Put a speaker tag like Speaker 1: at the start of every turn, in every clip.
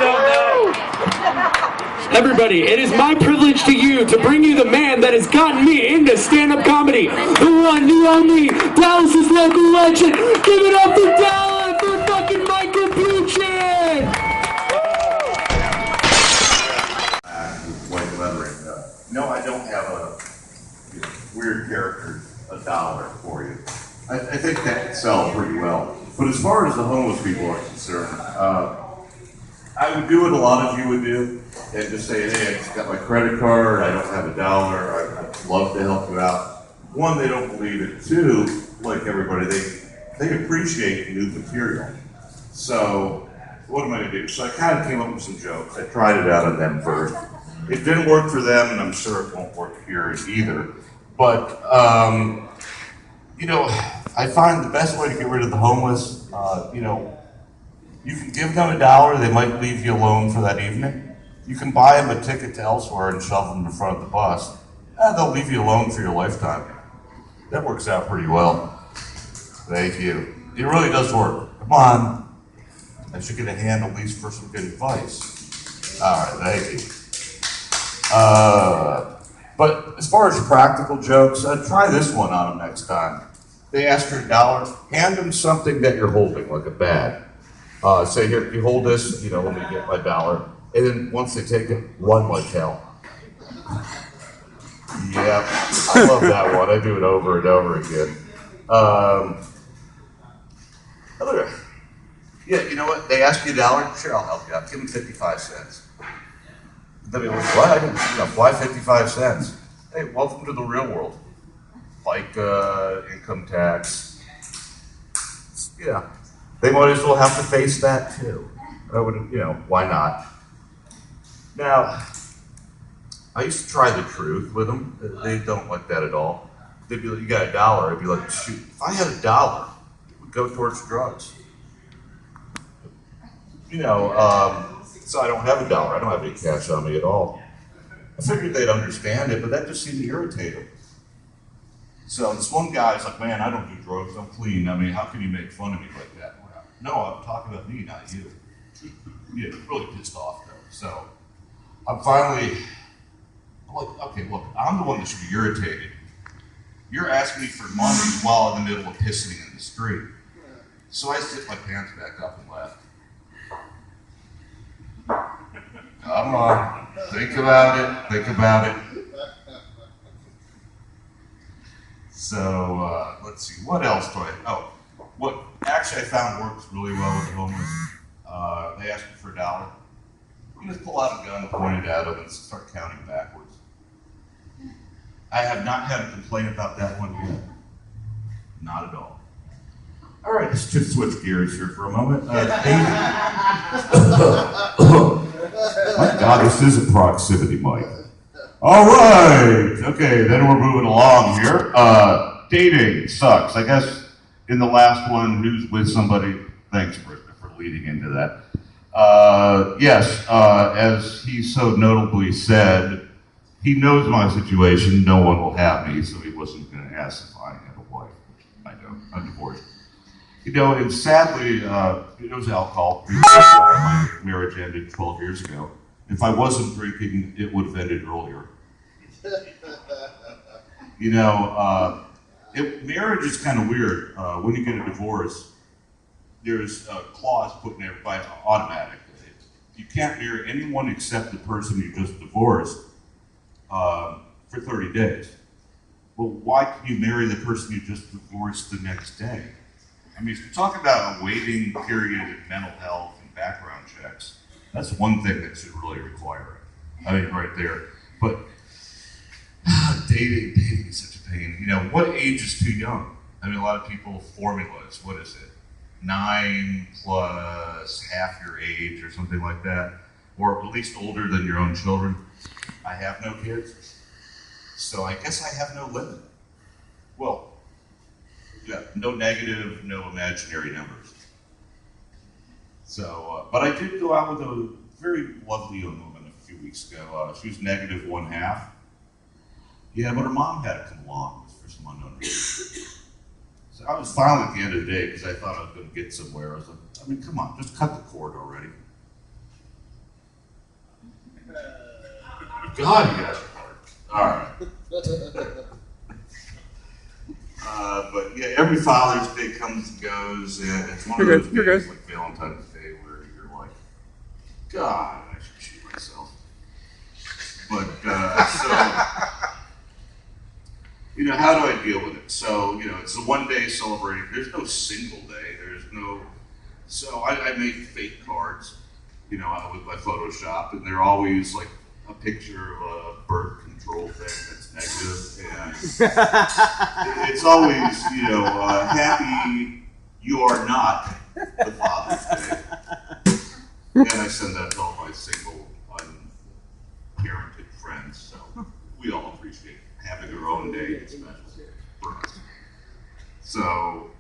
Speaker 1: don't know. Everybody, it is my privilege to bring you the man that has gotten me into stand-up comedy. The one, the only, Dallas's local legend. Give it up for Dallas, for fucking Michael Buchan!
Speaker 2: White lettering. No, I don't have a weird character, $1 for you. I think that could sell pretty well. But as far as the homeless people are concerned, I would do what a lot of you would do and just say, hey, I just got my credit card, I don't have $1, I'd love to help you out. One, they don't believe it. Two, like everybody, they appreciate new material. So what am I gonna do? So I kind of came up with some jokes. I tried it out on them first. It didn't work for them, and I'm sure it won't work here either. But, you know, I find the best way to get rid of the homeless, you know, you can give them $1, they might leave you alone for that evening. You can buy them a ticket to elsewhere and shove them in front of the bus. They'll leave you alone for your lifetime. That works out pretty well. Thank you. It really does work. Come on. I should get a hand at least for some good advice. All right, thank you. But as far as practical jokes, try this one on them next time. They ask for $1, hand them something that you're holding, like a bag. Say, here, you hold this, you know, let me get my $1. And then once they take it, run like hell. Yeah, I love that one. I do it over and over again. Yeah, you know what? They ask you $1, sure, I'll help you out. Give them 55 cents. They'll be like, what? Why 55 cents? Hey, welcome to the real world. Like income tax. Yeah. They might as well have to face that too. I would, you know, why not? Now, I used to try the truth with them. They don't like that at all. They'd be like, you got $1. I'd be like, shoot, if I had $1, it would go towards drugs. You know, so I don't have $1. I don't have any cash on me at all. I figured they'd understand it, but that just seemed to irritate them. So this one guy's like, man, I don't do drugs, I'm clean. I mean, how can you make fun of me like that? No, I'm talking about me, not you. Yeah, really pissed off though. So I'm like, okay, look, I'm the one that should be irritated. You're asking me for money while in the middle of pissing in the street. So I zipped my pants back up and left. Come on, think about it. So let's see, what else do what actually I found works really well with the homeless. They ask you for $1. You just pull out a gun, point it at them, and start counting backwards. I have not had a complaint about that one yet. Not at all. All right, let's just switch gears here for a moment. My God, this is a proximity mic. All right, okay, then we're moving along here. Dating sucks. I guess in the last one, who's with somebody, thanks for leading into that. Yes, as he so notably said, he knows my situation, no one will have me, so he wasn't going to ask if I have a wife, which I don't, I'm divorced. You know, and sadly, it was alcohol. My marriage ended 12 years ago. If I wasn't drinking, it would have ended earlier. You know, marriage is kind of weird. When you get a divorce, there's a clause put in there by automatic. You can't marry anyone except the person you just divorced for 30 days. Well, why can you marry the person you just divorced the next day? I mean, if you're talking about a waiting period in mental health and background checks, that's one thing that should really require it. I mean, right there. But dating is such a pain. You know, what age is too young? I mean, a lot of people formulas. What is it? 9 plus half your age or something like that, or at least older than your own children. I have no kids, so I guess I have no limit. Well, yeah, no negative, no imaginary numbers. So, but I did go out with a very lovely young woman a few weeks ago. She was negative 1/2. Yeah, but her mom had to come along for some unknown reason. So I was finally at the end of the day because I thought I was going to get somewhere. I was like, I mean, come on, just cut the cord already. God, you guys are hard. All right. But yeah, every Father's Day comes and goes, and it's one of those days like Valentine's Day where you're like, God, I should shoot myself. But so, how do I deal with it? So, it's a one-day celebration. There's no single day. There's no. So I make fake cards, with my Photoshop, and they're always like a picture of a birth control thing that's negative, and it's always, happy you are not the Father's Day. And I send that to all my single, unparented friends, so we all appreciate having our own day. It's special for us. So,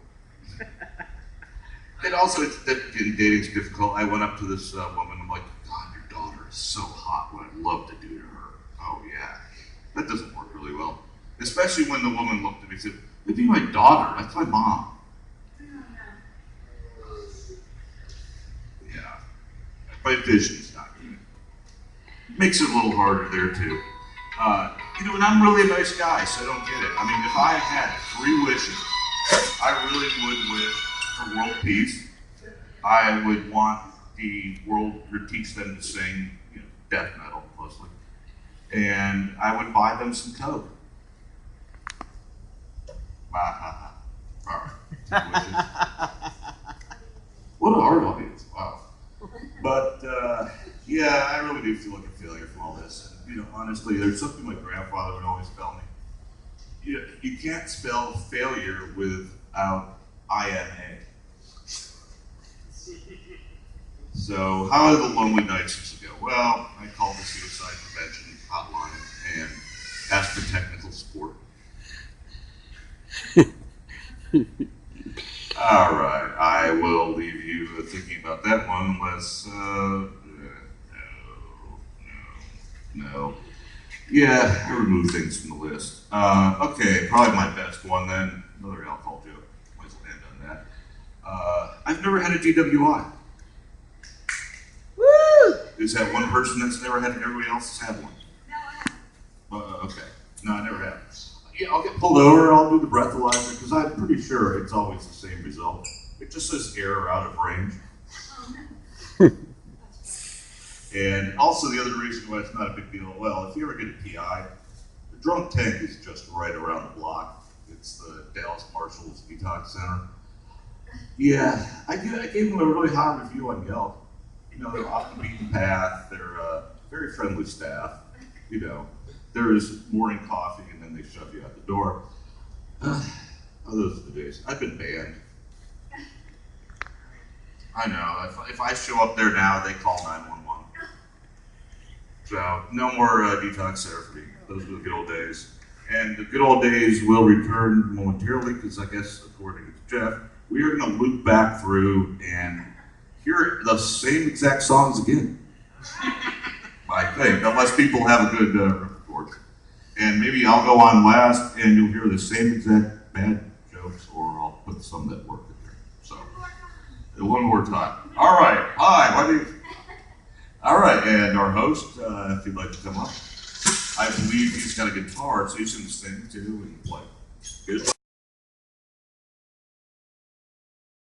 Speaker 2: and also, dating's difficult. I went up to this woman, I'm like, God, your daughter is so hot, what I'd love to do to her. Oh, yeah. That doesn't work really well. Especially when the woman looked at me and said, that'd be my daughter, that's my mom. Yeah. My vision's not good. Makes it a little harder there, too. And I'm really a nice guy, so I don't get it. I mean, if I had 3 wishes, I really would wish for world peace. I would want the world to teach them to sing, death metal mostly, and I would buy them some Coke. All right. 2 wishes. What a hard audience! Wow. But yeah, I really do feel like a failure from all this. And, honestly, there's something my grandfather would always tell me. You can't spell failure without INA. So, how are the lonely nights used to go? Well, I called the suicide prevention hotline and asked for technical support. All right, I will leave you thinking about that one unless, no. Yeah, I removed things from the list. Okay, probably my best one then. Another alcohol joke. Might as well end on that. I've never had a DWI. Woo! Is that one person that's never had it? Everybody else has had one? No, okay. No, I never have. Yeah, I'll get pulled over, I'll do the breathalyzer, because I'm pretty sure it's always the same result. It just says error out of range. And also the other reason why it's not a big deal, well, if you ever get a PI, the drunk tank is just right around the block. It's the Dallas Marshals Detox Center. Yeah, I gave them a really high review on Yelp. They're off the beaten path, they're very friendly staff. There's morning coffee and then they shove you out the door. Those are the days. I've been banned. I know, if I show up there now, they call 911. So, no more detox center for me. Those were the good old days. And the good old days will return momentarily because I guess, according to Jeff, we are going to loop back through and hear the same exact songs again. I think, unless people have a good record. And maybe I'll go on last and you'll hear the same exact bad jokes, or I'll put some that work in there. So, one more time. All right. Hi, what do you... All right, and our host, if you'd like to come up. I believe he's got a guitar, so he's going to sing too and play. Good.